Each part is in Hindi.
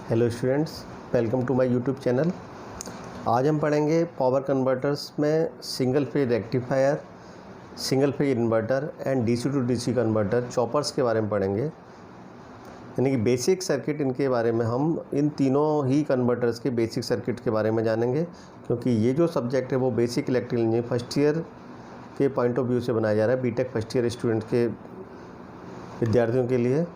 Hello students, welcome to my YouTube channel. आज हम पढ़ेंगे पावर कन्वर्टर्स में single phase rectifier, single phase inverter and DC to DC converter, choppers के बारे में पढ़ेंगे। यानी कि बेसिक सर्किट इनके बारे में हम इन तीनों ही कन्वर्टर्स के बेसिक सर्किट के बारे में जानेंगे, क्योंकि ये जो सब्जेक्ट है वो basic electrical engineering first year के पॉइंट ऑफ व्यू से बनाया जा रहा है, बीटेक फर्स्ट ईयर स्टूडेंट के विद्यार्थियों के लिए।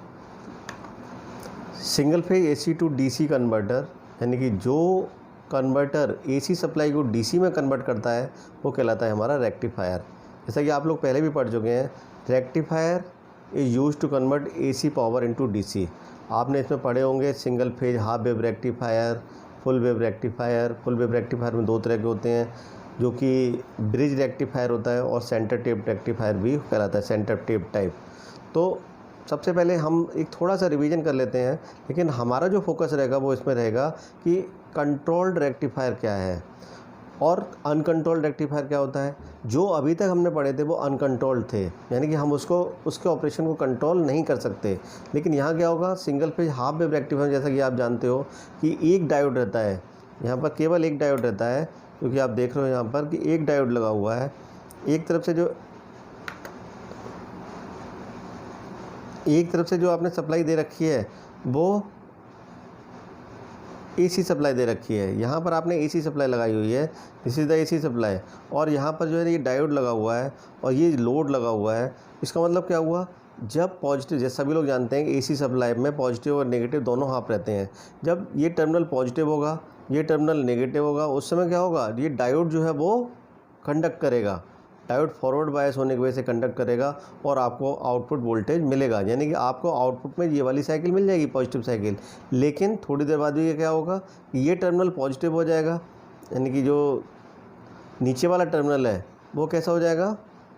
Single phase AC to DC converter, यानी कि जो कन्वर्टर एसी सप्लाई को डीसी में कन्वर्ट करता है वो कहलाता है हमारा रेक्टिफायर। जैसा कि आप लोग पहले भी पढ़ चुके हैं, rectifier is use to convert AC power into DC. आपने इसमें पढ़े होंगे single phase half wave rectifier, full wave rectifier. Full wave rectifier में दो तरह के होते हैं, जो कि ब्रिज रेक्टिफायर होता है और सेंटर टेप रेक्टिफायर भी कहलाता है, सेंटर टेप टाइप। तो सबसे पहले हम एक थोड़ा सा रिवीजन कर लेते हैं, लेकिन हमारा जो फोकस रहेगा वो इसमें रहेगा कि कंट्रोल्ड रेक्टिफायर क्या है और अनकंट्रोल्ड रेक्टिफायर क्या होता है। जो अभी तक हमने पढ़े थे वो अनकंट्रोल्ड थे, यानी कि हम उसके ऑपरेशन को कंट्रोल नहीं कर सकते। लेकिन यहाँ क्या होगा, single phase half wave rectifier, जैसा कि आप जानते हो कि एक डायोड रहता है, यहाँ पर केवल एक डायोड रहता है, क्योंकि आप देख रहे हो यहाँ पर कि एक डायोड लगा हुआ है। एक तरफ से जो आपने सप्लाई दे रखी है वो एसी सप्लाई दे रखी है। यहाँ पर आपने एसी सप्लाई लगाई हुई है, this is the AC supply. और यहाँ पर जो है ये डायोड लगा हुआ है और ये लोड लगा हुआ है। इसका मतलब क्या हुआ, जब पॉजिटिव, जैसे सभी लोग जानते हैं एसी सप्लाई में पॉजिटिव और नेगेटिव दोनों हाफ रहते हैं। जब ये टर्मिनल पॉजिटिव होगा, ये टर्मिनल नेगेटिव होगा, उस समय क्या होगा, ये डायोड जो है वो कंडक्ट करेगा। डायोड फॉरवर्ड बायस होने की वजह से कंडक्ट करेगा और आपको आउटपुट वोल्टेज मिलेगा, यानी कि आपको आउटपुट में ये वाली साइकिल मिल जाएगी, पॉजिटिव साइकिल। लेकिन थोड़ी देर बाद ये क्या होगा, ये टर्मिनल पॉजिटिव हो जाएगा, यानी कि जो नीचे वाला टर्मिनल है वो कैसा हो जाएगा,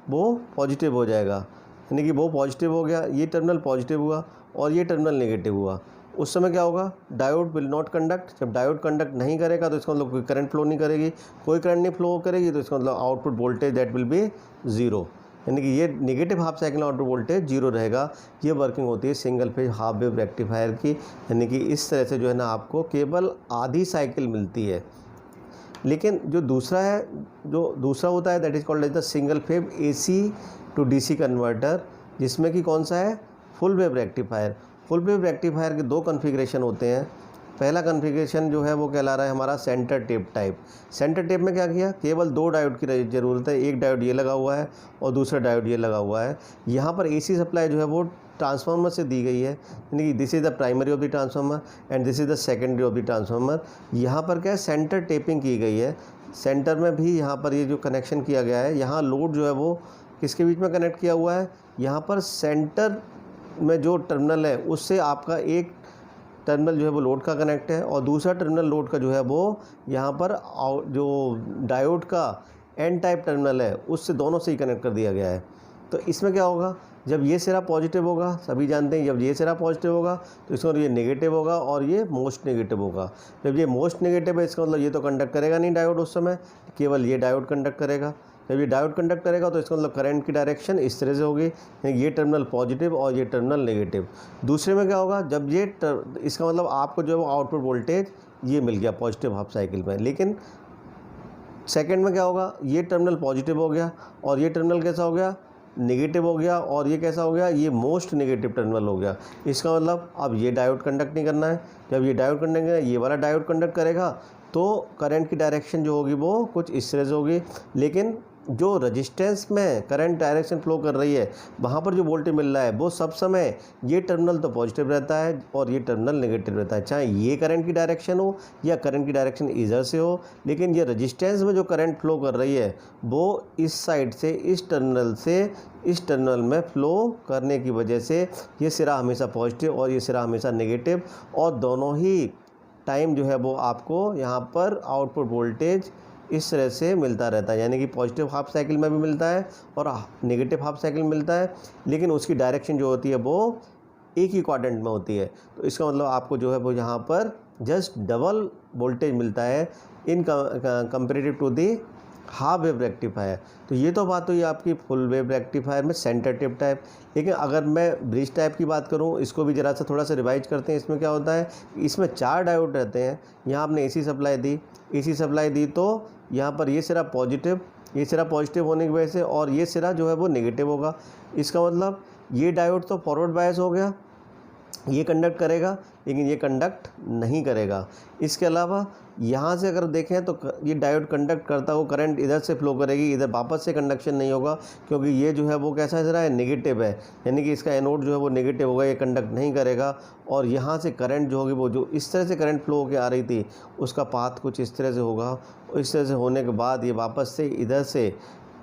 वो पॉजिटिव हो जाएगा। यानी कि वो पॉजिटिव हो गया, ये टर्मिनल पॉजिटिव हुआ और ये टर्मिनल नेगेटिव हुआ। उस समय क्या होगा, डायोड विल नॉट कंडक्ट। जब डायोड कंडक्ट नहीं करेगा तो इसका मतलब कोई करंट फ्लो नहीं करेगी, कोई करंट नहीं फ्लो करेगी तो इसका मतलब output voltage that will be zero, यानी कि ये negative half cycle output voltage zero रहेगा। ये वर्किंग होती है single phase half wave rectifier की, यानी कि इस तरह से जो है ना आपको केवल आधी साइकिल मिलती है। लेकिन जो दूसरा होता है that is called as the single phase AC to DC converter, जिसमें कि कौन सा है, full wave rectifier. Full wave rectifier के दो कॉन्फ़िगरेशन होते हैं। पहला कॉन्फ़िगरेशन जो है वो कहला रहा है हमारा centre tap type. Centre tap में क्या किया, केवल दो डायोड की ज़रूरत है, एक डायोड ये लगा हुआ है और दूसरा डायोड ये लगा हुआ है। यहाँ पर एसी सप्लाई जो है वो ट्रांसफार्मर से दी गई है, यानी कि this is the primary of the transformer and this is the secondary of the transformer. यहाँ पर क्या है, सेंटर टेपिंग की गई है। सेंटर में भी यहाँ पर ये जो कनेक्शन किया गया है, यहाँ लोड जो है वो किसके बीच में कनेक्ट किया हुआ है, यहाँ पर सेंटर में जो टर्मिनल है उससे आपका एक टर्मिनल जो है वो लोड का कनेक्ट है और दूसरा टर्मिनल लोड का जो है वो यहाँ पर जो डायोड का एन टाइप टर्मिनल है उससे, दोनों से ही कनेक्ट कर दिया गया है। तो इसमें क्या होगा, जब ये सिरा पॉजिटिव होगा, सभी जानते हैं जब ये सिरा पॉजिटिव होगा तो इसका मतलब ये नेगेटिव होगा और ये मोस्ट नेगेटिव होगा। जब ये मोस्ट नेगेटिव है इसका मतलब ये तो कंडक्ट करेगा नहीं डायोड, उस समय केवल ये डायोड कंडक्ट करेगा। जब ये डायोड कंडक्ट करेगा तो इसका मतलब करंट की डायरेक्शन इस तरह से होगी, ये टर्मिनल पॉजिटिव और ये टर्मिनल नेगेटिव। दूसरे में क्या होगा, जब ये इसका मतलब आपको जो है वो आउटपुट वोल्टेज ये मिल गया पॉजिटिव हाफ साइकिल में। लेकिन सेकंड में क्या होगा, ये टर्मिनल पॉजिटिव हो गया और ये टर्मिनल कैसा हो गया, नेगेटिव हो गया, और ये कैसा हो गया, ये मोस्ट नेगेटिव टर्मिनल हो गया। इसका मतलब अब ये डायोड कंडक्ट नहीं करना है। जब ये डायोड कंडक्ट करेगा, ये वाला डायोड कंडक्ट करेगा तो करंट की डायरेक्शन जो होगी वो कुछ इस तरह से होगी। लेकिन जो रेजिस्टेंस में करंट डायरेक्शन फ्लो कर रही है वहाँ पर जो वोल्टेज मिल रहा है वो सब समय ये टर्मिनल तो पॉजिटिव रहता है और ये टर्मिनल नेगेटिव रहता है, चाहे ये करंट की डायरेक्शन हो या करंट की डायरेक्शन इधर से हो। लेकिन ये रेजिस्टेंस में जो करंट फ्लो कर रही है वो इस साइड से, इस टर्मिनल से इस टर्मिनल में फ्लो करने की वजह से ये सिरा हमेशा पॉजिटिव और ये सिरा हमेशा नेगेटिव, और दोनों ही टाइम जो है वो आपको यहाँ पर आउटपुट वोल्टेज इस तरह से मिलता रहता है। यानी कि पॉजिटिव हाफ साइकिल में भी मिलता है और नेगेटिव हाफ साइकिल मिलता है, लेकिन उसकी डायरेक्शन जो होती है वो एक ही क्वाड्रेंट में होती है। तो इसका मतलब आपको जो है वो यहाँ पर जस्ट डबल वोल्टेज मिलता है in comparative to the half wave rectifier. तो ये तो बात हुई आपकी फुल वेव रेक्टिफायर में सेंटर टिप टाइप। लेकिन अगर मैं ब्रिज टाइप की बात करूँ, इसको भी ज़रा सा थोड़ा सा रिवाइज करते हैं। इसमें क्या होता है, इसमें 4 डायोड रहते हैं। यहाँ आपने एसी सप्लाई दी तो यहाँ पर ये सिरा पॉजिटिव होने की वजह से, और ये सिरा जो है वो नेगेटिव होगा। इसका मतलब ये डायोड तो फॉरवर्ड बायस हो गया, ये कंडक्ट करेगा लेकिन ये कंडक्ट नहीं करेगा। इसके अलावा यहाँ से अगर देखें तो ये डायोड कंडक्ट करता हो, करंट इधर से फ्लो करेगी, इधर वापस से कंडक्शन नहीं होगा, क्योंकि ये जो है वो कैसा है, है नेगेटिव है, यानी कि इसका एनोड जो है वो नेगेटिव होगा, ये कंडक्ट नहीं करेगा। और यहाँ से करंट जो होगी वो जो इस तरह से करंट फ्लो होकर आ रही थी, उसका पाथ कुछ इस तरह से होगा। इस तरह से होने के बाद ये वापस से इधर से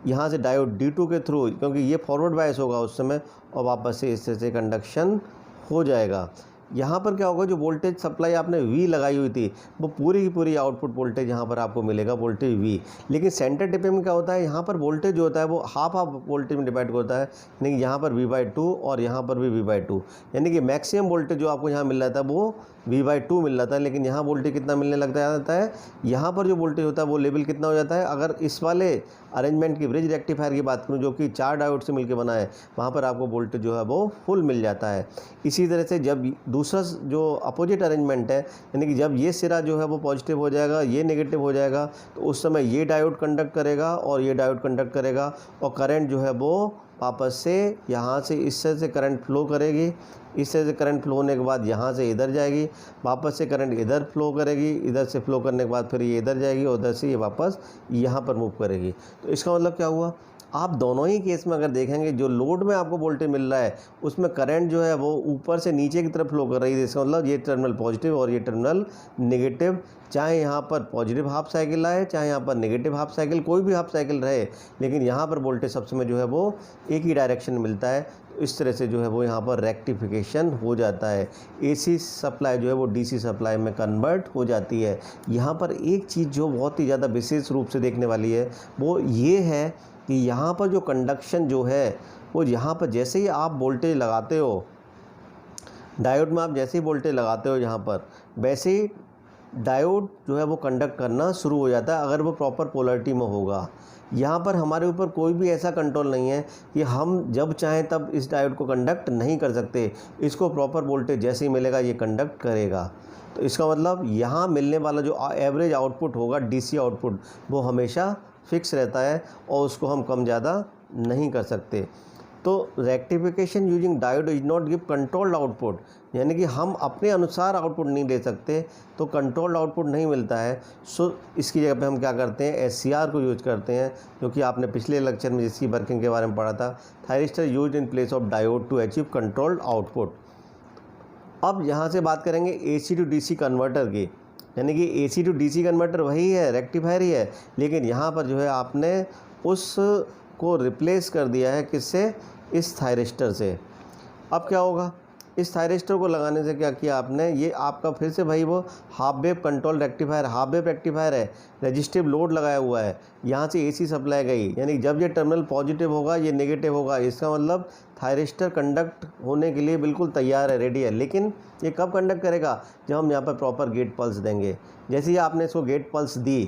यहाँ से डायोड D2 के थ्रू, क्योंकि ये फॉरवर्ड बायस होगा उस समय, और वापस से इस तरह से कंडक्शन हो जाएगा। यहाँ पर क्या होगा, जो वोल्टेज सप्लाई आपने V लगाई हुई थी वो पूरी की पूरी आउटपुट वोल्टेज यहाँ पर आपको मिलेगा, वोल्टेज V। लेकिन सेंटर टिपिंग में क्या होता है, यहाँ पर वोल्टेज जो होता है वो हाफ वोल्टेज में डिवाइड होता है, यानी कि यहाँ पर V/2 और यहाँ पर भी V/2, यानी कि मैक्सिमम वोल्टेज जो आपको यहाँ मिल रहा था वो V/2 मिल रहा था। लेकिन यहाँ वोल्टेज कितना मिलने लगता जाता है, यहाँ पर जो वोल्टेज होता है वो लेवल कितना हो जाता है। अगर इस वाले अरेंजमेंट की ब्रिज रेक्टिफायर की बात करूँ, जो कि 4 डायोड से मिलकर बना है, वहाँ पर आपको वोल्टेज जो है वो फुल मिल जाता है। इसी तरह से जब दूसरा जो अपोजिट अरेंजमेंट है, यानी कि जब ये सिरा जो है वो पॉजिटिव हो जाएगा, ये नेगेटिव हो जाएगा, तो उस समय ये डायोड कंडक्ट करेगा और ये डायोड कंडक्ट करेगा, और करंट जो है वो वापस से यहाँ से इस तरह से करंट फ्लो करेगी। इस तरह से करंट फ्लो होने के बाद यहाँ से इधर जाएगी, वापस से करंट इधर फ्लो करेगी, इधर से फ्लो करने के बाद फिर ये इधर जाएगी, और उधर से ये वापस यहाँ पर मूव करेगी। तो इसका मतलब क्या हुआ, आप दोनों ही केस में अगर देखेंगे, जो लोड में आपको वोल्टेज मिल रहा है उसमें करंट जो है वो ऊपर से नीचे की तरफ फ्लो कर रही है। इसका मतलब ये टर्मिनल पॉजिटिव और ये टर्मिनल नेगेटिव, चाहे यहाँ पर पॉजिटिव हाफ साइकिल आए, चाहे यहाँ पर नेगेटिव हाफ साइकिल, कोई भी हाफ साइकिल रहे, लेकिन यहाँ पर वोल्टेज सब समय जो है वो एक ही डायरेक्शन में मिलता है। इस तरह से जो है वो यहाँ पर रेक्टिफिकेशन हो जाता है। एसी सप्लाई जो है वो डीसी सप्लाई में कन्वर्ट हो जाती है। यहाँ पर एक चीज़ जो बहुत ही ज़्यादा विशेष रूप से देखने वाली है वो ये है कि यहाँ पर जो कंडक्शन जो है वो यहाँ पर जैसे ही आप वोल्टेज लगाते हो, डायोड में आप जैसे ही वोल्टेज लगाते हो यहाँ पर, वैसे ही डायोड जो है वो कंडक्ट करना शुरू हो जाता है, अगर वो प्रॉपर पोलरिटी में होगा। यहाँ पर हमारे ऊपर कोई भी ऐसा कंट्रोल नहीं है कि हम जब चाहें तब इस डायोड को कंडक्ट नहीं कर सकते। इसको प्रॉपर वोल्टेज जैसे ही मिलेगा ये कंडक्ट करेगा। तो इसका मतलब यहाँ मिलने वाला जो एवरेज आउटपुट होगा, डीसी आउटपुट, वो हमेशा फिक्स रहता है और उसको हम कम ज़्यादा नहीं कर सकते। तो rectification using diode is not give controlled output, यानी कि हम अपने अनुसार आउटपुट नहीं दे सकते, तो कंट्रोल्ड आउटपुट नहीं मिलता है। सो इसकी जगह पे हम क्या करते हैं, SCR को यूज करते हैं, जो कि आपने पिछले लेक्चर में जिसकी वर्किंग के बारे में पढ़ा था। Thyristor use in place of diode two achieve controlled output. अब यहाँ से बात करेंगे AC टू DC कन्वर्टर की, यानी कि AC टू DC कन्वर्टर वही है, रेक्टिफायर ही है, लेकिन यहाँ पर जो है आपने उस को रिप्लेस कर दिया है किससे, इस थायरिस्टर से। अब क्या होगा, इस थायरिस्टर को लगाने से क्या किया आपने, ये आपका फिर से भाई वो half wave control rectifier, half wave rectifier है, रजिस्टिव लोड लगाया हुआ है, यहाँ से AC सप्लाई गई, यानी जब ये टर्मिनल पॉजिटिव होगा ये नेगेटिव होगा, इसका मतलब थायरिस्टर कंडक्ट होने के लिए बिल्कुल तैयार है, रेडी है। लेकिन ये कब कंडक्ट करेगा, जब हम यहाँ पर प्रॉपर गेट पल्स देंगे। जैसे ही आपने इसको गेट पल्स दी,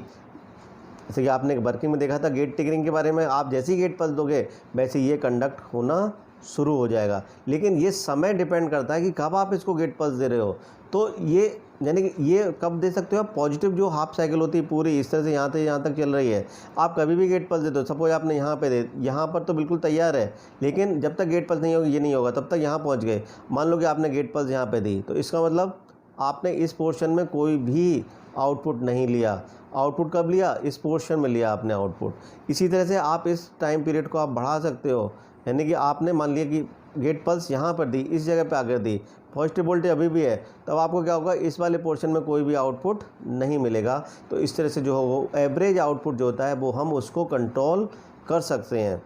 जैसे कि आपने वर्किंग में देखा था गेट ट्रिगरिंग के बारे में, आप जैसे ही गेट पल्स दोगे वैसे ये कंडक्ट होना शुरू हो जाएगा। लेकिन ये समय डिपेंड करता है कि कब आप इसको गेट पल्स दे रहे हो। तो ये यानी कि ये कब दे सकते हो आप, पॉजिटिव जो हाफ साइकिल होती है पूरी इस तरह से यहाँ से यहाँ तक चल रही है, आप कभी भी गेट पल्स दे दो। सपोज आपने यहाँ पे दे, यहाँ पर तो बिल्कुल तैयार है, लेकिन जब तक गेट पल्स नहीं होगी ये नहीं होगा, तब तक यहाँ पहुँच गए। मान लो कि आपने गेट पल्स यहाँ पे दी, तो इसका मतलब आपने इस पोर्शन में कोई भी आउटपुट नहीं लिया। आउटपुट कब लिया, इस पोर्शन में लिया आपने आउटपुट। इसी तरह से आप इस टाइम पीरियड को आप बढ़ा सकते हो, यानी कि आपने मान लिया कि गेट पल्स यहाँ पर दी, इस जगह पे आकर दी, पॉजिटिव वोल्टेज अभी भी है, तब आपको क्या होगा, इस वाले पोर्शन में कोई भी आउटपुट नहीं मिलेगा। तो इस तरह से जो हो एवरेज आउटपुट जो होता है वो हम उसको कंट्रोल कर सकते हैं।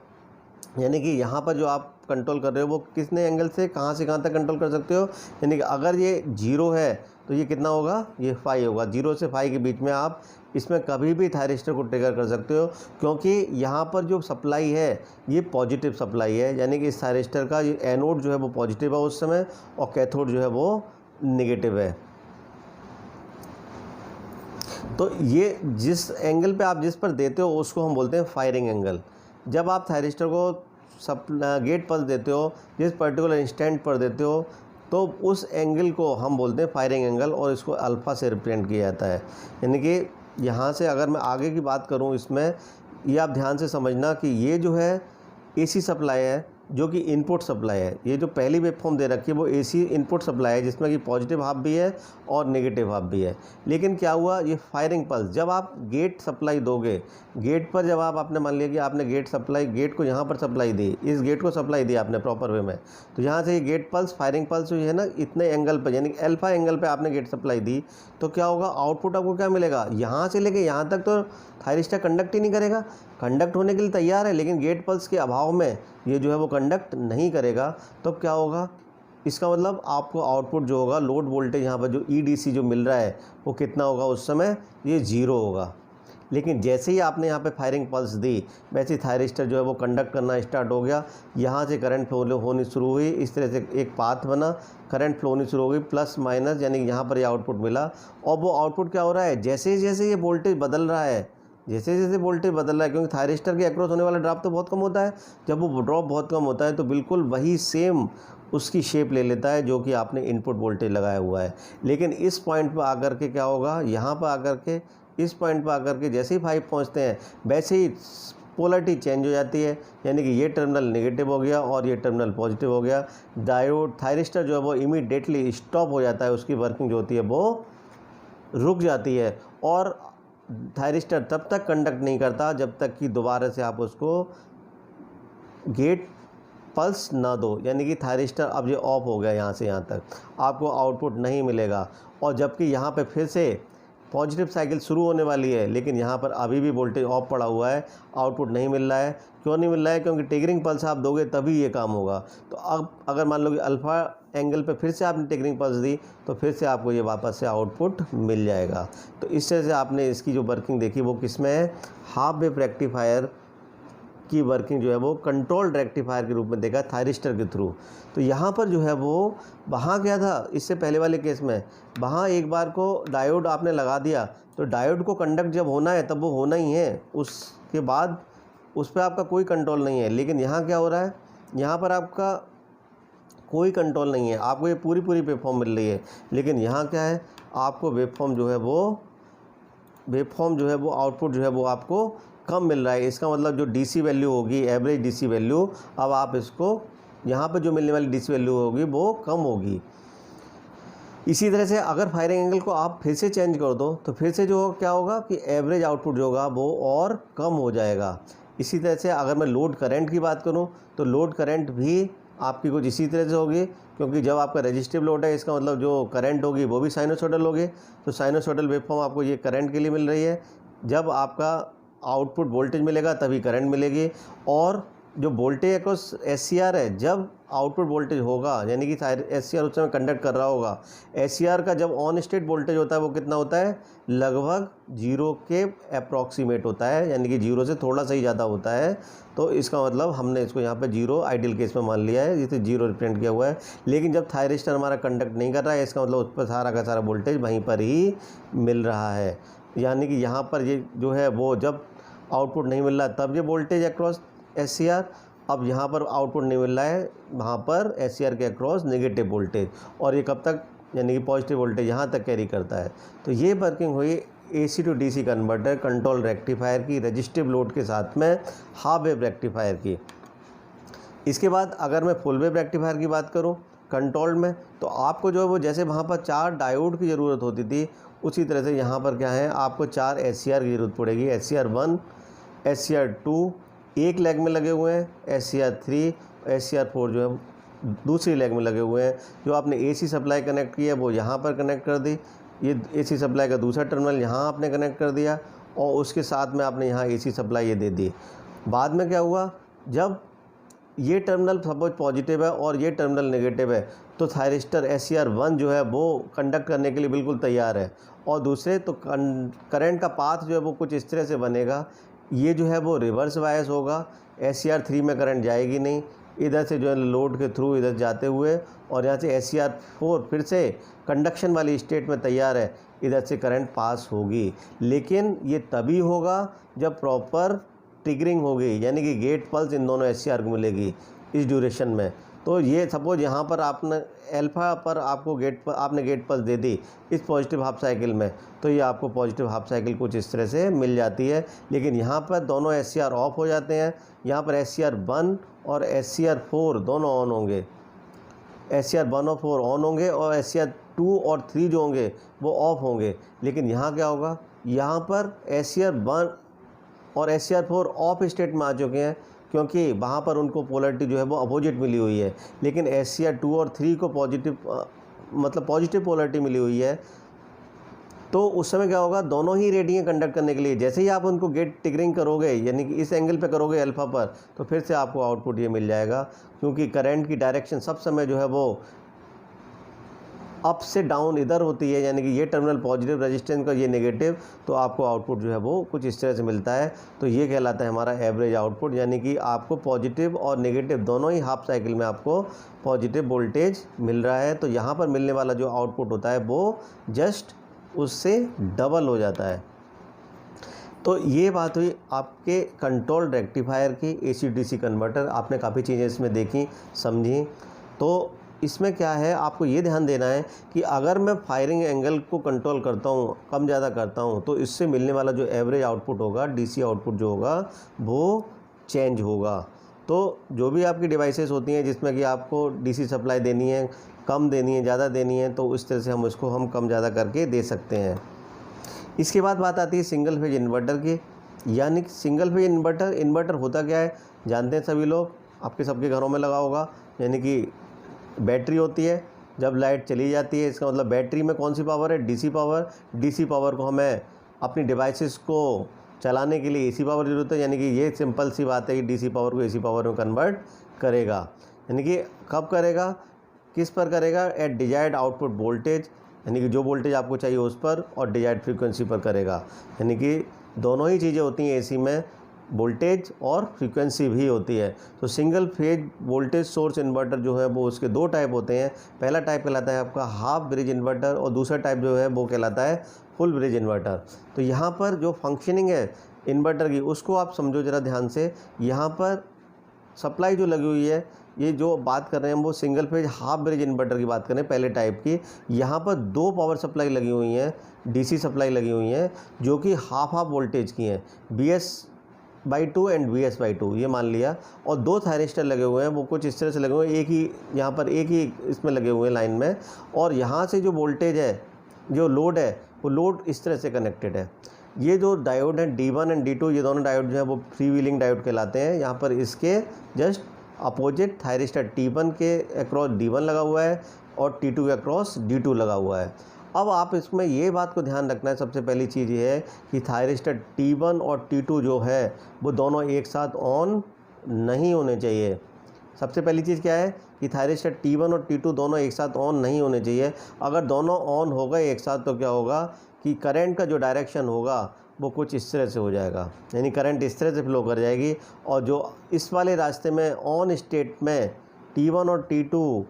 यानी कि यहाँ पर जो आप कंट्रोल कर रहे हो वो कितने एंगल से कहाँ तक कंट्रोल कर सकते हो, यानी कि अगर ये 0 है तो ये कितना होगा, ये 5 होगा। 0 से 5 के बीच में आप इसमें कभी भी थायरिस्टर को ट्रिगर कर सकते हो, क्योंकि यहाँ पर जो सप्लाई है ये पॉजिटिव सप्लाई है, यानी कि इस थायरिस्टर का ये एनोड जो है वो पॉजिटिव है उस समय, और कैथोड जो है वो नेगेटिव है। तो ये जिस एंगल पे आप जिस पर देते हो उसको हम बोलते हैं फायरिंग एंगल। जब आप थायरिस्टर को गेट पल्स देते हो, जिस पर्टिकुलर इंस्टेंट पर देते हो, तो उस एंगल को हम बोलते हैं फायरिंग एंगल और इसको अल्फ़ा से रिप्रेजेंट किया जाता है। यानी कि यहाँ से अगर मैं आगे की बात करूँ इसमें, ये आप ध्यान से समझना कि ये जो है एसी सप्लाई है, जो कि इनपुट सप्लाई है। ये जो पहली वेवफॉर्म दे रखी है वो एसी इनपुट सप्लाई है, जिसमें कि पॉजिटिव हाफ भी है और नेगेटिव हाफ भी है। लेकिन क्या हुआ, ये फायरिंग पल्स जब आप गेट सप्लाई दोगे, गेट पर जब आपने मान लिया कि आपने गेट को यहाँ पर सप्लाई दी, इस गेट को सप्लाई दी आपने प्रॉपर वे में, तो यहाँ से ये गेट पल्स फायरिंग पल्स जो है ना, इतने एंगल पर यानी अल्फा एंगल पर आपने गेट सप्लाई दी, तो क्या होगा, आउटपुट आपको क्या मिलेगा, यहाँ से लेके यहाँ तक तो थायरिस्टर कंडक्ट ही नहीं करेगा। कंडक्ट होने के लिए तैयार है, लेकिन गेट पल्स के अभाव में ये जो है वो कंडक्ट नहीं करेगा। तो क्या होगा, इसका मतलब आपको आउटपुट जो होगा, लोड वोल्टेज यहाँ पर जो EDC जो मिल रहा है वो कितना होगा, उस समय ये 0 होगा। लेकिन जैसे ही आपने यहाँ पे फायरिंग पल्स दी, वैसे ही थायरिस्टर जो है वो कंडक्ट करना स्टार्ट हो गया। यहाँ से करंट फ्लो होनी शुरू हुई, इस तरह से एक पाथ बना, करंट फ्लो होनी शुरू हो गई, प्लस माइनस, यानी यहाँ पर ये आउटपुट मिला। और वो आउटपुट क्या हो रहा है, जैसे जैसे ये वोल्टेज बदल रहा है, जैसे जैसे वोल्टेज बदल रहा है, क्योंकि थायरिस्टर के अक्रॉस होने वाला ड्रॉप तो बहुत कम होता है, जब वो ड्रॉप बहुत कम होता है तो बिल्कुल वही सेम उसकी शेप ले लेता है जो कि आपने इनपुट वोल्टेज लगाया हुआ है। लेकिन इस पॉइंट पर आकर के क्या होगा, यहाँ पर आकर के इस पॉइंट पर आकर के जैसे ही 5 पहुँचते हैं, वैसे ही पोलरिटी चेंज हो जाती है, यानी कि ये टर्मिनल नेगेटिव हो गया और ये टर्मिनल पॉजिटिव हो गया। डायोड थायरिस्टर जो है वो इमीडिएटली स्टॉप हो जाता है, उसकी वर्किंग जो होती है वो रुक जाती है। और थायरिस्टर तब तक कंडक्ट नहीं करता जब तक कि दोबारा से आप उसको गेट पल्स ना दो, यानी कि थायरिस्टर अब ये ऑफ हो गया, यहाँ से यहाँ तक आपको आउटपुट नहीं मिलेगा। और जबकि यहाँ पे फिर से पॉजिटिव साइकिल शुरू होने वाली है, लेकिन यहाँ पर अभी भी वोल्टेज ऑफ पड़ा हुआ है, आउटपुट नहीं मिल रहा है। क्यों नहीं मिल रहा है, क्योंकि ट्रिगरिंग पल्स आप दोगे तभी ये काम होगा। तो अब अगर मान लो कि अल्फ़ा एंगल पे फिर से आपने ट्रिगरिंग पल्स दी, तो फिर से आपको ये वापस से आउटपुट मिल जाएगा। तो इस तरह से आपने इसकी जो वर्किंग देखी वो किस में है, हाफ वेव रेक्टिफायर की वर्किंग जो है वो कंट्रोल्ड रेक्टिफायर के रूप में देखा थायरिस्टर के थ्रू। तो यहाँ पर जो है वो वहाँ क्या था, इससे पहले वाले केस में वहाँ एक बार को डायोड आपने लगा दिया, तो डायोड को कंडक्ट जब होना है तब वो होना ही है, उसके बाद उस पर आपका कोई कंट्रोल नहीं है। लेकिन यहाँ क्या हो रहा है, यहाँ पर आपका कोई कंट्रोल नहीं है, आपको ये पूरी वेवफॉर्म मिल रही है। लेकिन यहाँ क्या है, आपको वेवफॉर्म जो है वो आउटपुट जो है वो आपको कम मिल रहा है। इसका मतलब जो DC वैल्यू होगी, एवरेज DC वैल्यू, अब आप इसको यहाँ पर जो मिलने वाली DC वैल्यू होगी वो कम होगी। इसी तरह से अगर फायरिंग एंगल को आप फिर से चेंज कर दो, तो फिर से जो क्या होगा कि एवरेज आउटपुट जो होगा वो और कम हो जाएगा। इसी तरह से अगर मैं लोड करंट की बात करूं, तो लोड करंट भी आपकी कुछ इसी तरह से होगी, क्योंकि जब आपका रेजिस्टिव लोड है, इसका मतलब जो करंट होगी वो भी साइनोसॉइडल होगी। तो साइनोसॉइडल वेवफॉर्म आपको ये करंट के लिए मिल रही है। जब आपका आउटपुट वोल्टेज मिलेगा तभी करंट मिलेगी। और जो वोल्टेज अक्रॉस SCR है, जब आउटपुट वोल्टेज होगा, यानी कि SCR उस समय कंडक्ट कर रहा होगा, SCR का जब ऑन स्टेट वोल्टेज होता है वो कितना होता है, लगभग 0 के अप्रॉक्सीमेट होता है, यानी कि 0 से थोड़ा सा ही ज़्यादा होता है। तो इसका मतलब हमने इसको यहाँ पे 0 आइडियल केस में मान लिया है, जिसे 0 रिप्रेजेंट किया हुआ है। लेकिन जब थायरिस्टर हमारा कंडक्ट नहीं कर रहा है, इसका मतलब उस पर सारा का सारा वोल्टेज वहीं पर ही मिल रहा है। यानी कि यहाँ पर ये जो है वो जब आउटपुट नहीं मिल रहा तब ये वोल्टेज अक्रॉस SCR, अब यहाँ पर आउटपुट नहीं मिल रहा है, वहाँ पर SCR के अक्रॉस नेगेटिव वोल्टेज, और ये कब तक, यानी कि पॉजिटिव वोल्टेज यहाँ तक कैरी करता है। तो ये वर्किंग हुई AC to DC converter control rectifier की, रजिस्टिव लोड के साथ में हाफ वेव रेक्टिफायर की। इसके बाद अगर मैं फुल वेव रेक्टिफायर की बात करूँ कंट्रोल्ड में, तो आपको जो है वो जैसे वहाँ पर 4 डायोड की ज़रूरत होती थी, उसी तरह से यहाँ पर क्या है, आपको 4 SCR की ज़रूरत पड़ेगी। SCR1, SCR2 एक लेग में लगे हुए हैं, SCR3, SCR4 जो है दूसरी लेग में लगे हुए हैं। जो आपने AC सप्लाई कनेक्ट की है वो यहाँ पर कनेक्ट कर दी, ये AC सप्लाई का दूसरा टर्मिनल यहाँ आपने कनेक्ट कर दिया, और उसके साथ में आपने यहाँ AC सप्लाई ये दे दी। बाद में क्या हुआ, जब ये टर्मिनल सपोज पॉजिटिव है और ये टर्मिनल नेगेटिव है, तो थायरिस्टर SCR1 जो है वो कंडक्ट करने के लिए बिल्कुल तैयार है। और दूसरे तो करंट का पाथ जो है वो कुछ इस तरह से बनेगा, ये जो है वो रिवर्स बायस होगा, SCR3 में करंट जाएगी नहीं, इधर से जो है लोड के थ्रू इधर जाते हुए, और यहाँ से SCR4 फिर से कंडक्शन वाली स्टेट में तैयार है, इधर से करंट पास होगी। लेकिन ये तभी होगा जब प्रॉपर ट्रिगरिंग होगी, यानी कि गेट पल्स इन दोनों SCR को मिलेगी इस ड्यूरेशन में। तो ये सपोज यहाँ पर आपने अल्फ़ा पर आपको आपने गेट पल्स दे दी इस पॉजिटिव हाफ साइकिल में, तो ये आपको पॉजिटिव हाफ साइकिल कुछ इस तरह से मिल जाती है। लेकिन यहाँ पर दोनों SCR ऑफ हो जाते हैं, यहाँ पर SCR1 और SCR4 दोनों ऑन होंगे, SCR1 और 4 ऑन होंगे, और SCR2 और 3 जो होंगे वो ऑफ होंगे। लेकिन यहाँ क्या होगा, यहाँ पर SCR1 और SCR4 ऑफ स्टेट में आ चुके हैं, क्योंकि वहाँ पर उनको पोलरिटी जो है वो अपोजिट मिली हुई है। लेकिन SCR2 और 3 को पॉजिटिव पोलरिटी मिली हुई है। तो उस समय क्या होगा, दोनों ही रेडियन कंडक्ट करने के लिए जैसे ही आप उनको गेट ट्रिगरिंग करोगे, यानी कि इस एंगल पे करोगे अल्फ़ा पर, तो फिर से आपको आउटपुट ये मिल जाएगा। क्योंकि करंट की डायरेक्शन सब समय जो है वो अप से डाउन इधर होती है, यानी कि ये टर्मिनल पॉजिटिव रेजिस्टेंस का, ये नेगेटिव, तो आपको आउटपुट जो है वो कुछ इस तरह से मिलता है। तो ये कहलाता है हमारा एवरेज आउटपुट, यानी कि आपको पॉजिटिव और नेगेटिव दोनों ही हाफ साइकिल में आपको पॉजिटिव वोल्टेज मिल रहा है। तो यहाँ पर मिलने वाला जो आउटपुट होता है वो जस्ट उससे डबल हो जाता है। तो ये बात हुई आपके कंट्रोल रेक्टिफायर की AC-DC कन्वर्टर। आपने काफ़ी चीज़ें इसमें देखी, समझी। तो इसमें क्या है, आपको ये ध्यान देना है कि अगर मैं फायरिंग एंगल को कंट्रोल करता हूँ, कम ज़्यादा करता हूँ, तो इससे मिलने वाला जो एवरेज आउटपुट होगा, DC आउटपुट जो होगा वो चेंज होगा। तो जो भी आपकी डिवाइसेस होती हैं जिसमें कि आपको DC सप्लाई देनी है, कम देनी है, ज़्यादा देनी है, तो इस तरह से हम इसको कम ज़्यादा करके दे सकते हैं। इसके बाद बात आती है सिंगल फेज इन्वर्टर की। यानी कि सिंगल फेज इन्वर्टर होता क्या है, जानते हैं सभी लोग, आपके सबके घरों में लगा होगा। यानी कि बैटरी होती है, जब लाइट चली जाती है, इसका मतलब बैटरी में कौन सी पावर है, DC पावर। DC पावर को हमें अपनी डिवाइसेस को चलाने के लिए AC पावर की ज़रूरत है। यानी कि ये सिंपल सी बात है कि DC पावर को AC पावर में कन्वर्ट करेगा। यानी कि कब करेगा, किस पर करेगा, एट डिजायर्ड आउटपुट वोल्टेज, यानी कि जो वोल्टेज आपको चाहिए उस पर, और डिजायर्ड फ्रीक्वेंसी पर करेगा। यानी कि दोनों ही चीज़ें होती हैं AC में, वोल्टेज और फ्रीक्वेंसी भी होती है। तो single phase voltage source inverter जो है वो उसके दो टाइप होते हैं। पहला टाइप कहलाता है आपका हाफ ब्रिज इन्वर्टर, और दूसरा टाइप जो है वो कहलाता है फुल ब्रिज इन्वर्टर। तो यहाँ पर जो फंक्शनिंग है इन्वर्टर की उसको आप समझो ज़रा ध्यान से। यहाँ पर सप्लाई जो लगी हुई है, ये जो बात कर रहे हैं वो single phase half bridge inverter की बात कर रहे हैं, पहले टाइप की। यहाँ पर दो पावर सप्लाई लगी हुई हैं, DC सप्लाई लगी हुई हैं, जो कि हाफ वोल्टेज की हैं, BS/2 एंड VS/2 ये मान लिया। और दो थायरिस्टर लगे हुए हैं, वो कुछ इस तरह से लगे हुए हैं, एक ही यहाँ पर एक ही इसमें लगे हुए हैं लाइन में। और यहाँ से जो वोल्टेज है, जो लोड है, वो लोड इस तरह से कनेक्टेड है। ये जो डायोड है D1 एंड D2, ये दोनों डायोड जो है वो फ्री व्हीलिंग डायोड कहलाते हैं। यहाँ पर इसके जस्ट अपोजिट थायरिस्टर T1 के अक्रॉस D1 लगा हुआ है, और T2 के अक्रॉस D2 लगा हुआ है। अब आप इसमें ये बात को ध्यान रखना है, सबसे पहली चीज़ ये है कि थायरिस्टर T1 और T2 जो है वो दोनों एक साथ ऑन नहीं होने चाहिए। सबसे पहली चीज़ क्या है कि थायरिस्टर T1 और T2 दोनों एक साथ ऑन नहीं होने चाहिए। अगर दोनों ऑन हो गए एक साथ, तो क्या होगा कि करंट का जो डायरेक्शन होगा वो कुछ इस तरह से हो जाएगा, यानी करंट इस तरह से फ्लो कर जाएगी। और जो इस वाले रास्ते में ऑन स्टेट में T1 और T2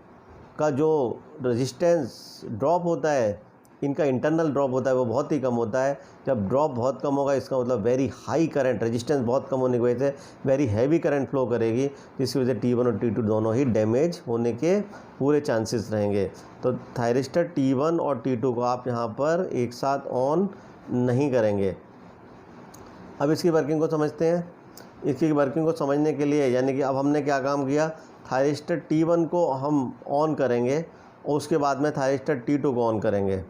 का जो रेजिस्टेंस ड्रॉप होता है, इनका इंटरनल ड्रॉप होता है, वो बहुत ही कम होता है। जब ड्रॉप बहुत कम होगा, इसका मतलब वेरी हाई करंट, रेजिस्टेंस बहुत कम होने की वजह से वेरी हैवी करंट फ्लो करेगी, जिसकी वजह से T1 और T2 दोनों ही डैमेज होने के पूरे चांसेस रहेंगे। तो थायरिस्टर T1 और T2 को आप यहाँ पर एक साथ ऑन नहीं करेंगे। अब इसकी वर्किंग को समझते हैं। इसकी वर्किंग को समझने के लिए, यानी कि अब हमने क्या काम किया, थायरिस्टर T1 को हम ऑन करेंगे और उसके बाद में थायरिस्टर T2 को ऑन करेंगे।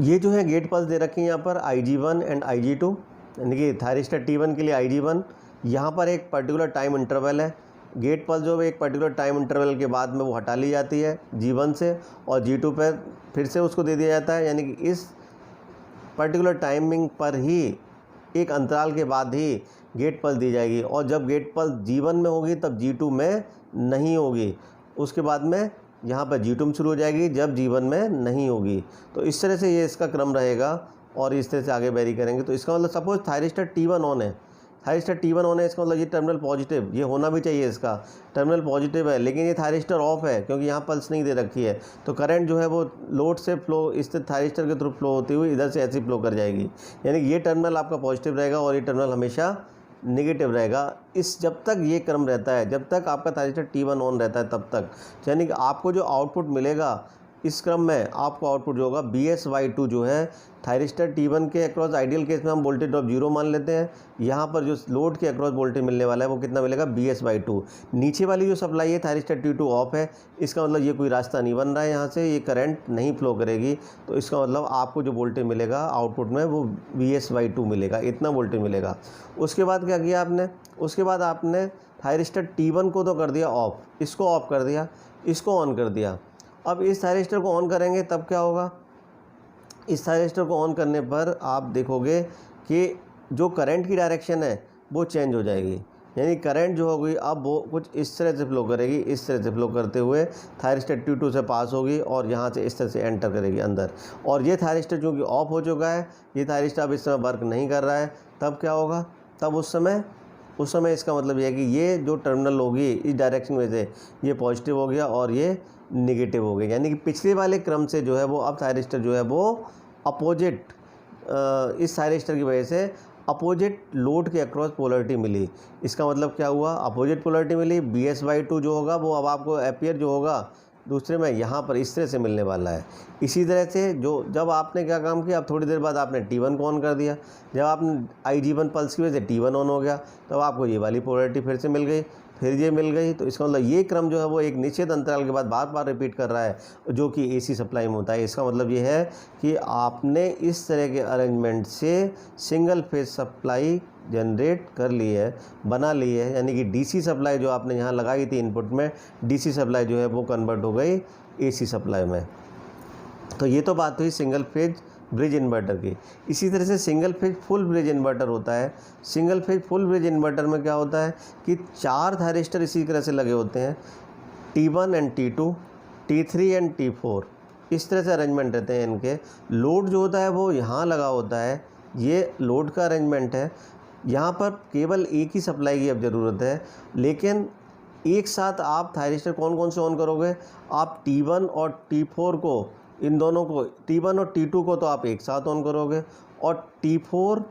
ये जो है गेट पल्स दे रखी है यहाँ पर IG1 एंड IG2, यानी कि थायरिस्टर T1 के लिए IG1, यहाँ पर एक पर्टिकुलर टाइम इंटरवल है। गेट पल्स जो है एक पर्टिकुलर टाइम इंटरवल के बाद में वो हटा ली जाती है G1 से, और G2 पर फिर से उसको दे दिया जाता है। यानी कि इस पर्टिकुलर टाइमिंग पर ही, एक अंतराल के बाद ही गेट पल्स दी जाएगी। और जब गेट पल्स G1 में होगी तब G2 में नहीं होगी। उसके बाद में यहाँ पर G2 में शुरू हो जाएगी जब G1 में नहीं होगी। तो इस तरह से ये इसका क्रम रहेगा। और इस तरह से आगे वेरी करेंगे। तो इसका मतलब सपोज थायरिस्टर T1 ऑन है, थायरिस्टर T1 ऑन है, इसका मतलब ये टर्मिनल पॉजिटिव, ये होना भी चाहिए, इसका टर्मिनल पॉजिटिव है, लेकिन ये थायरिस्टर ऑफ है क्योंकि यहाँ पल्स नहीं दे रखी है। तो करंट जो है वो लोड से फ्लो इस थायरिस्टर के थ्रू फ्लो होती हुई इधर से ऐसी फ्लो कर जाएगी, यानी कि ये टर्मिनल आपका पॉजिटिव रहेगा और ये टर्मिनल हमेशा नेगेटिव रहेगा। इस जब तक ये क्रम रहता है, जब तक आपका थायरिस्टर T1 ऑन रहता है तब तक, यानी कि आपको जो आउटपुट मिलेगा इस क्रम में, आपको आउटपुट जो होगा BS/2 जो है थायरिस्टर T1 के अक्रॉस, आइडियल केस में हम वोल्टेज ड्रॉप 0 मान लेते हैं। यहाँ पर जो लोड के अक्रॉस वोल्टेज मिलने वाला है वो कितना मिलेगा, BS/2। नीचे वाली जो सप्लाई है थायरिस्टर T2 ऑफ है, इसका मतलब ये कोई रास्ता नहीं बन रहा है, यहाँ से ये करंट नहीं फ्लो करेगी। तो इसका मतलब आपको जो वोल्टेज मिलेगा आउटपुट में वो BS/2 मिलेगा, इतना वोल्टेज मिलेगा। उसके बाद क्या किया आपने, उसके बाद आपने थायरिस्टर T1 को तो कर दिया ऑफ, इसको ऑफ कर दिया, इसको ऑन कर दिया। अब इस थायरिस्टर को ऑन करेंगे तब क्या होगा, इस थायरिस्टर को ऑन करने पर आप देखोगे कि जो करंट की डायरेक्शन है वो चेंज हो जाएगी, यानी करंट जो होगी अब वो कुछ इस तरह से फ्लो करेगी, इस तरह से फ्लो करते हुए थायरिस्टर T2 से पास होगी और यहाँ से इस तरह से एंटर करेगी अंदर। और ये थायरिस्टर चूँकि ऑफ हो चुका है, ये थायरिस्टर अब इस समय वर्क नहीं कर रहा है, तब क्या होगा, तब उस समय इसका मतलब ये है कि ये जो टर्मिनल होगी इस डायरेक्शन में से ये पॉजिटिव हो गया और ये नेगेटिव हो गया, यानी कि पिछले वाले क्रम से जो है वो अब थायरिस्टर जो है वो अपोजिट, इस थायरिस्टर की वजह से अपोजिट लोड के अक्रॉस पोलरिटी मिली। इसका मतलब क्या हुआ, अपोजिट पोलरिटी मिली, BS/2 जो होगा वो अब आपको अपीयर जो होगा दूसरे में यहाँ पर इस तरह से मिलने वाला है। इसी तरह से जो जब आपने क्या काम किया, अब थोड़ी देर बाद आपने T1 को ऑन कर दिया, जब आपने IG1 पल्स की वजह से T1 ऑन हो गया, तब आपको ये वाली पोलरिटी फिर से मिल गई, फिर ये मिल गई। तो इसका मतलब ये क्रम जो है वो एक निश्चित अंतराल के बाद बार बार रिपीट कर रहा है, जो कि AC सप्लाई में होता है। इसका मतलब ये है कि आपने इस तरह के अरेंजमेंट से सिंगल फेज सप्लाई जनरेट कर ली है, बना ली है, यानी कि DC सप्लाई जो आपने यहाँ लगाई थी इनपुट में, DC सप्लाई जो है वो कन्वर्ट हो गई AC सप्लाई में। तो ये तो बात हुई सिंगल फेज ब्रिज इन्वर्टर की। इसी तरह से single phase full bridge inverter होता है। Single phase full bridge inverter में क्या होता है कि 4 थायरिस्टर इसी तरह से लगे होते हैं, T1 and T2, T3 and T4, इस तरह से अरेंजमेंट रहते हैं इनके। लोड जो होता है वो यहाँ लगा होता है, ये लोड का अरेंजमेंट है। यहाँ पर केवल एक ही सप्लाई की अब ज़रूरत है, लेकिन एक साथ आप थायरिस्टर कौन कौन से ऑन करोगे, आप T1 और T4 को, इन दोनों को, T1 और T2 को तो आप एक साथ ऑन करोगे, और T4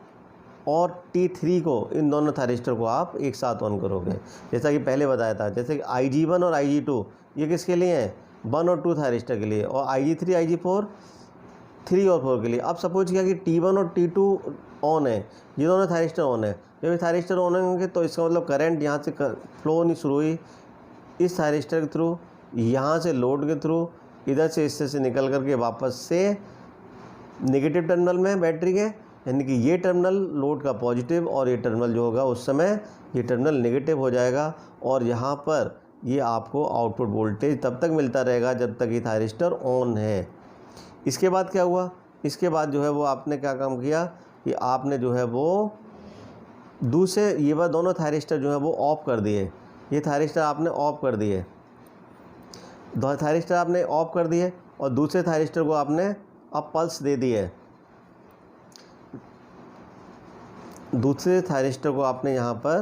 और T3 को, इन दोनों थायरिस्टर को आप एक साथ ऑन करोगे। जैसा कि पहले बताया था, जैसे कि IG1 और IG2 ये किसके लिए हैं, 1 और 2 थायरिस्टर के लिए, और IG3 IG4 3 और 4 के लिए। अब सपोज किया कि T1 और T2 ऑन है, ये दोनों थायरिस्टर ऑन है। जब ये थायरिस्टर ऑन होंगे तो इसका मतलब करंट यहाँ से फ्लो होनी शुरू हुई इस थायरिस्टर के थ्रू, यहाँ से लोड के थ्रू, इधर से इस तरह से निकल करके वापस से नेगेटिव टर्मिनल में बैटरी के, यानी कि ये टर्मिनल लोड का पॉजिटिव और ये टर्मिनल जो होगा उस समय ये टर्मिनल नेगेटिव हो जाएगा। और यहाँ पर ये आपको आउटपुट वोल्टेज तब तक मिलता रहेगा जब तक ये थायरिस्टर ऑन है। इसके बाद क्या हुआ, इसके बाद जो है वो आपने क्या काम किया कि आपने जो है वो दूसरे, ये बार दोनों थायरिस्टर जो है वो ऑफ कर दिए, ये थायरिस्टर आपने ऑफ कर दिए, थायरिस्टर आपने ऑफ कर दिए और दूसरे थायरिस्टर को आपने अब पल्स दे दी है। दूसरे थायरिस्टर को आपने यहाँ पर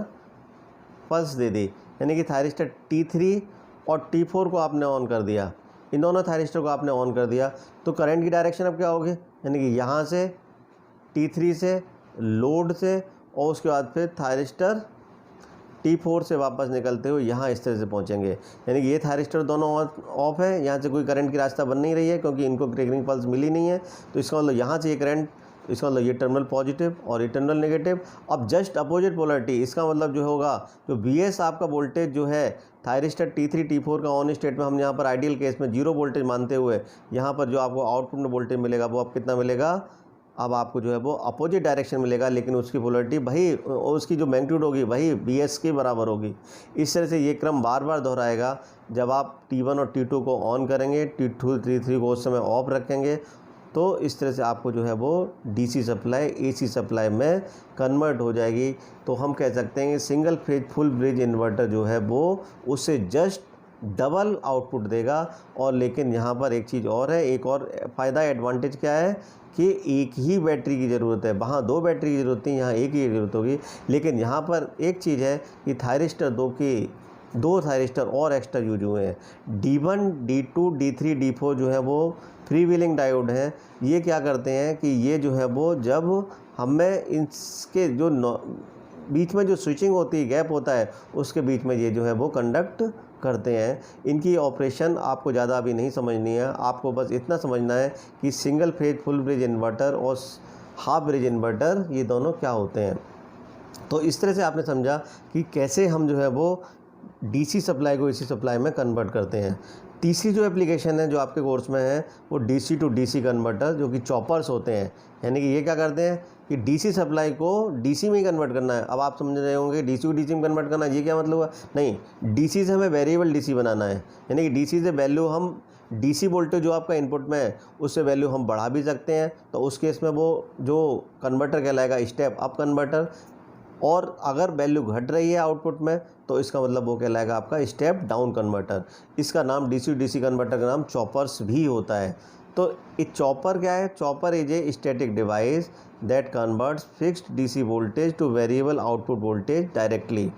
पल्स दे दी, यानी कि थायरिस्टर T3 और T4 को आपने ऑन कर दिया, इन दोनों थायरिस्टर को आपने ऑन कर दिया। तो करंट की डायरेक्शन अब क्या होगी, यानी कि यहाँ से T3 से लोड से, और उसके बाद फिर थायरिस्टर T4 से वापस निकलते हुए यहाँ इस तरह से पहुँचेंगे। यानी कि ये थायरिस्टर दोनों ऑफ है, यहाँ से कोई करंट की रास्ता बन नहीं रही है क्योंकि इनको ट्रिगरिंग पल्स मिली नहीं है। तो इसका मतलब यहाँ से ये करंट, इसका मतलब ये टर्मिनल पॉजिटिव और ये टर्मिनल नेगेटिव। अब जस्ट अपोजिट पोलरिटी, इसका मतलब जो होगा जो BS आपका वोल्टेज जो है थायरिस्टर T3 T4 का ऑन स्टेट में, हम यहाँ पर आइडियल केस में 0 वोल्टेज मानते हुए, यहाँ पर जो आपको आउटपुट में वोल्टेज मिलेगा वो अब कितना मिलेगा, अब आपको जो है वो अपोजिट डायरेक्शन मिलेगा, लेकिन उसकी पोलरिटी वही, उसकी जो मैग्नीट्यूड होगी वही BS के बराबर होगी। इस तरह से ये क्रम बार बार दोहराएगा। जब आप T1 और T2 को ऑन करेंगे, T2 T3 को उस समय ऑफ रखेंगे, तो इस तरह से आपको जो है वो DC सप्लाई AC सप्लाई में कन्वर्ट हो जाएगी। तो हम कह सकते हैं कि single phase full bridge inverter जो है वो उससे जस्ट डबल आउटपुट देगा। और लेकिन यहाँ पर एक चीज़ और है, एक और फ़ायदा एडवांटेज क्या है कि एक ही बैटरी की ज़रूरत है। वहाँ 2 बैटरी की ज़रूरत थी, यहाँ एक ही ज़रूरत होगी। लेकिन यहाँ पर एक चीज़ है कि थायरिस्टर 2 की 2 थायरिस्टर और एक्स्ट्रा यूज हुए हैं। D1, D2, D3, D4 जो है वो फ्री व्हीलिंग डायोड हैं। ये क्या करते हैं कि ये जो है वो जब हमें इसके जो बीच में जो स्विचिंग होती है, गैप होता है, उसके बीच में ये जो है वो कंडक्ट करते हैं। इनकी ऑपरेशन आपको ज़्यादा अभी नहीं समझनी है, आपको बस इतना समझना है कि single phase full bridge inverter और हाफ ब्रिज इन्वर्टर ये दोनों क्या होते हैं। तो इस तरह से आपने समझा कि कैसे हम जो है वो डीसी सप्लाई को एसी सप्लाई में कन्वर्ट करते हैं। तीसरी जो एप्लीकेशन है जो आपके कोर्स में है वो डीसी टू डीसी कन्वर्टर, जो कि चॉपर्स होते हैं। यानी कि ये क्या करते हैं कि डीसी सप्लाई को डीसी में ही कन्वर्ट करना है। अब आप समझ रहे होंगे डीसी को डीसी में कन्वर्ट करना, ये क्या मतलब हुआ? नहीं, डीसी से हमें वेरिएबल डीसी बनाना है। यानी कि डीसी से वैल्यू हम डीसी वोल्टेज जो आपका इनपुट में है उससे वैल्यू हम बढ़ा भी सकते हैं। तो उस केस में वो जो कन्वर्टर कहलाएगा स्टेप अप कन्वर्टर। और अगर वैल्यू घट रही है आउटपुट में तो इसका मतलब वो कहलाएगा आपका स्टेप डाउन कन्वर्टर। इसका नाम डीसी डीसी कन्वर्टर का नाम चॉपर्स भी होता है। तो ये चॉपर क्या है? Chopper is a static device that converts fixed DC voltage to variable output voltage directly.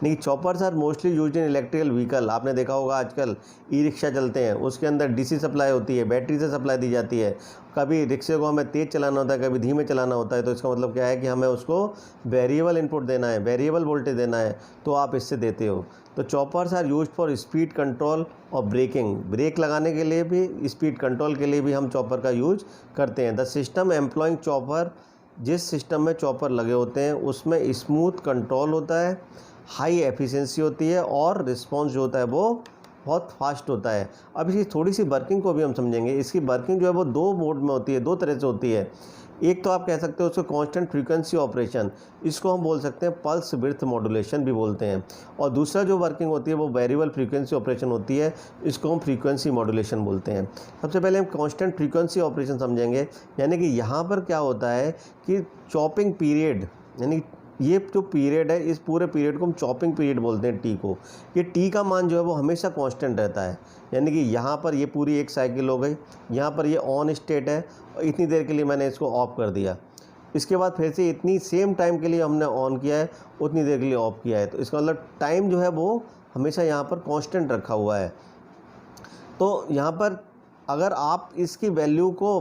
नहीं, choppers are mostly used in electrical vehicle. आपने देखा होगा आजकल ई रिक्शा चलते हैं, उसके अंदर डीसी सप्लाई होती है, बैटरी से सप्लाई दी जाती है। कभी रिक्शे को हमें तेज़ चलाना होता है, कभी धीमे चलाना होता है। तो इसका मतलब क्या है कि हमें उसको वेरिएबल इनपुट देना है, वेरिएबल वोल्टेज देना है, तो आप इससे देते हो। तो choppers are used for speed control और ब्रेकिंग। ब्रेक लगाने के लिए भी, स्पीड कंट्रोल के लिए भी हम चॉपर का यूज करते हैं। द सिस्टम एम्प्लॉइंग चॉपर, जिस सिस्टम में चॉपर लगे होते हैं उसमें स्मूथ कंट्रोल होता है, हाई एफिशिएंसी होती है और रिस्पॉन्स जो होता है वो बहुत फास्ट होता है। अब इसकी थोड़ी सी वर्किंग को भी हम समझेंगे। इसकी वर्किंग जो है वो 2 मोड में होती है, 2 तरह से होती है। एक तो आप कह सकते हो उसको कांस्टेंट फ्रीक्वेंसी ऑपरेशन, इसको हम बोल सकते हैं पल्स विड्थ मॉड्यूलेशन भी बोलते हैं। और दूसरा जो वर्किंग होती है वो वेरिएबल फ्रीक्वेंसी ऑपरेशन होती है, इसको हम फ्रीक्वेंसी मॉड्यूलेशन बोलते हैं। सबसे पहले हम कांस्टेंट फ्रीक्वेंसी ऑपरेशन समझेंगे। यानी कि यहाँ पर क्या होता है कि चॉपिंग पीरियड, यानी ये जो पीरियड है इस पूरे पीरियड को हम चॉपिंग पीरियड बोलते हैं, टी को। ये टी का मान जो है वो हमेशा कांस्टेंट रहता है। यानी कि यहाँ पर ये पूरी एक साइकिल हो गई, यहाँ पर ये ऑन स्टेट है और इतनी देर के लिए मैंने इसको ऑफ कर दिया। इसके बाद फिर से इतनी सेम टाइम के लिए हमने ऑन किया है, उतनी देर के लिए ऑफ किया है। तो इसका मतलब टाइम जो है वो हमेशा यहाँ पर कांस्टेंट रखा हुआ है। तो यहाँ पर अगर आप इसकी वैल्यू को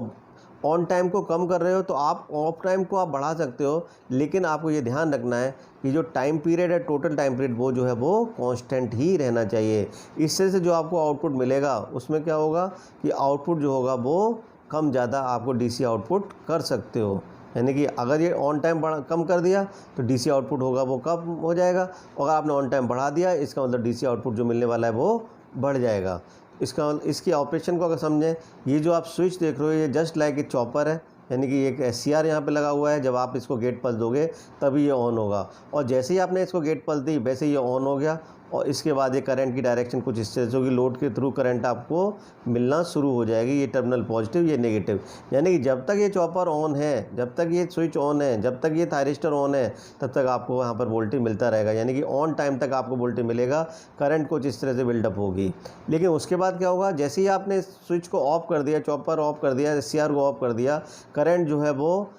ऑन टाइम को कम कर रहे हो तो आप ऑफ टाइम को आप बढ़ा सकते हो, लेकिन आपको ये ध्यान रखना है कि जो टाइम पीरियड है, टोटल टाइम पीरियड, वो जो है वो कांस्टेंट ही रहना चाहिए। इससे से जो आपको आउटपुट मिलेगा उसमें क्या होगा कि आउटपुट जो होगा वो कम ज़्यादा आपको डीसी आउटपुट कर सकते हो। यानी कि अगर ये ऑन टाइम कम कर दिया तो डीसी आउटपुट होगा वो कम हो जाएगा, और अगर आपने ऑन टाइम बढ़ा दिया इसका मतलब डीसी आउटपुट जो मिलने वाला है वो बढ़ जाएगा। इसकी ऑपरेशन को अगर समझें, ये जो आप स्विच देख रहे हो ये जस्ट लाइक एक चॉपर है। यानी कि एक SCR यहाँ पे लगा हुआ है, जब आप इसको गेट पल्स दोगे तभी ये ऑन होगा, और जैसे ही आपने इसको गेट पल्स दी वैसे ही ये ऑन हो गया। और इसके बाद ये करंट की डायरेक्शन कुछ इस तरह से होगी, लोड के थ्रू करंट आपको मिलना शुरू हो जाएगी, ये टर्मिनल पॉजिटिव, ये नेगेटिव। यानी कि जब तक ये चॉपर ऑन है, जब तक ये स्विच ऑन है, जब तक ये थायरिस्टर ऑन है, तब तक आपको वहाँ पर वोल्टेज मिलता रहेगा। यानी कि ऑन टाइम तक आपको वोल्टेज मिलेगा, करंट कुछ इस तरह से बिल्डअप होगी। लेकिन उसके बाद क्या होगा, जैसे ही आपने स्विच को ऑफ कर दिया, चॉपर ऑफ कर दिया, SCR को ऑफ कर दिया, करंट जो है वो,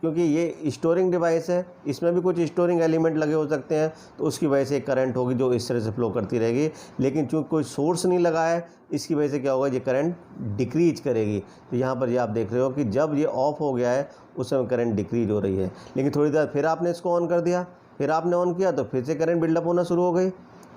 क्योंकि ये स्टोरिंग डिवाइस है, इसमें भी कुछ स्टोरिंग एलिमेंट लगे हो सकते हैं, तो उसकी वजह से करंट होगी जो इस तरह से फ्लो करती रहेगी। लेकिन चूँकि कोई सोर्स नहीं लगा है, इसकी वजह से क्या होगा, ये करंट डिक्रीज करेगी। तो यहाँ पर ये आप देख रहे हो कि जब ये ऑफ हो गया है उस समय करंट डिक्रीज हो रही है। लेकिन थोड़ी देर फिर आपने इसको ऑन कर दिया, फिर आपने ऑन किया तो फिर से करंट बिल्डअप होना शुरू हो गई,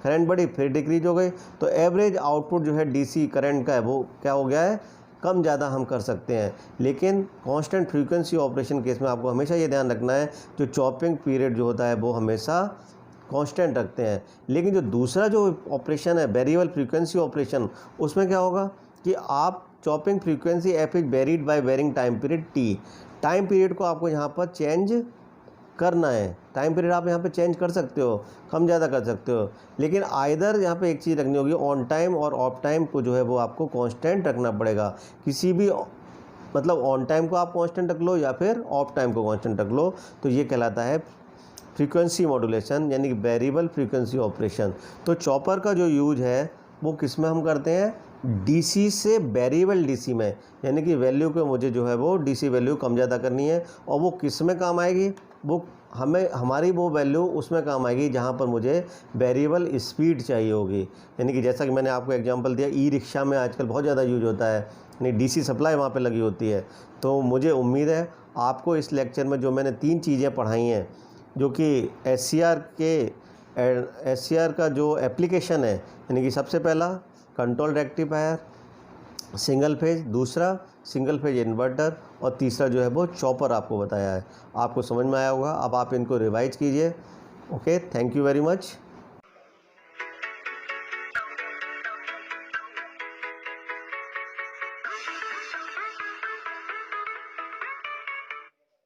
करंट बढ़ी फिर डिक्रीज हो गई। तो एवरेज आउटपुट जो है डीसी करंट का है वो क्या हो गया है, कम ज़्यादा हम कर सकते हैं। लेकिन कांस्टेंट फ्रीक्वेंसी ऑपरेशन केस में आपको हमेशा ये ध्यान रखना है, जो चॉपिंग पीरियड जो होता है वो हमेशा कांस्टेंट रखते हैं। लेकिन जो दूसरा जो ऑपरेशन है वेरिएबल फ्रीक्वेंसी ऑपरेशन, उसमें क्या होगा कि आप chopping frequency F is varied by varying time period T. Time period को आपको यहाँ पर चेंज करना है, टाइम पीरियड आप यहाँ पे चेंज कर सकते हो, कम ज़्यादा कर सकते हो। लेकिन आइदर यहाँ पे एक चीज़ रखनी होगी, ऑन टाइम और ऑफ टाइम को जो है वो आपको कांस्टेंट रखना पड़ेगा। किसी भी मतलब ऑन टाइम को आप कांस्टेंट रख लो या फिर ऑफ टाइम को कांस्टेंट रख लो, तो ये कहलाता है फ्रीक्वेंसी मॉड्यूलेशन, यानी कि वेरिएबल फ्रीक्वेंसी ऑपरेशन। तो चॉपर का जो यूज है वो किस में हम करते हैं, डीसी से वेरिएबल डीसी में, यानी कि वैल्यू को मुझे जो है वो डीसी वैल्यू कम ज़्यादा करनी है। और वो किस में काम आएगी, वो हमारी वो वैल्यू उसमें काम आएगी जहाँ पर मुझे वेरिएबल स्पीड चाहिए होगी। यानी कि जैसा कि मैंने आपको एग्जांपल दिया, ई रिक्शा में आजकल बहुत ज़्यादा यूज होता है, यानी डीसी सप्लाई वहाँ पे लगी होती है। तो मुझे उम्मीद है आपको इस लेक्चर में जो मैंने 3 चीज़ें पढ़ाई हैं, जो कि एससीआर का जो एप्लीकेशन है, यानी कि सबसे पहला कंट्रोल रेक्टिफायर, सिंगल फेज, दूसरा सिंगल फेज इन्वर्टर, और तीसरा जो है वो चॉपर आपको बताया है। आपको समझ में आया होगा। अब आप इनको रिवाइज कीजिए। Okay, thank you very much.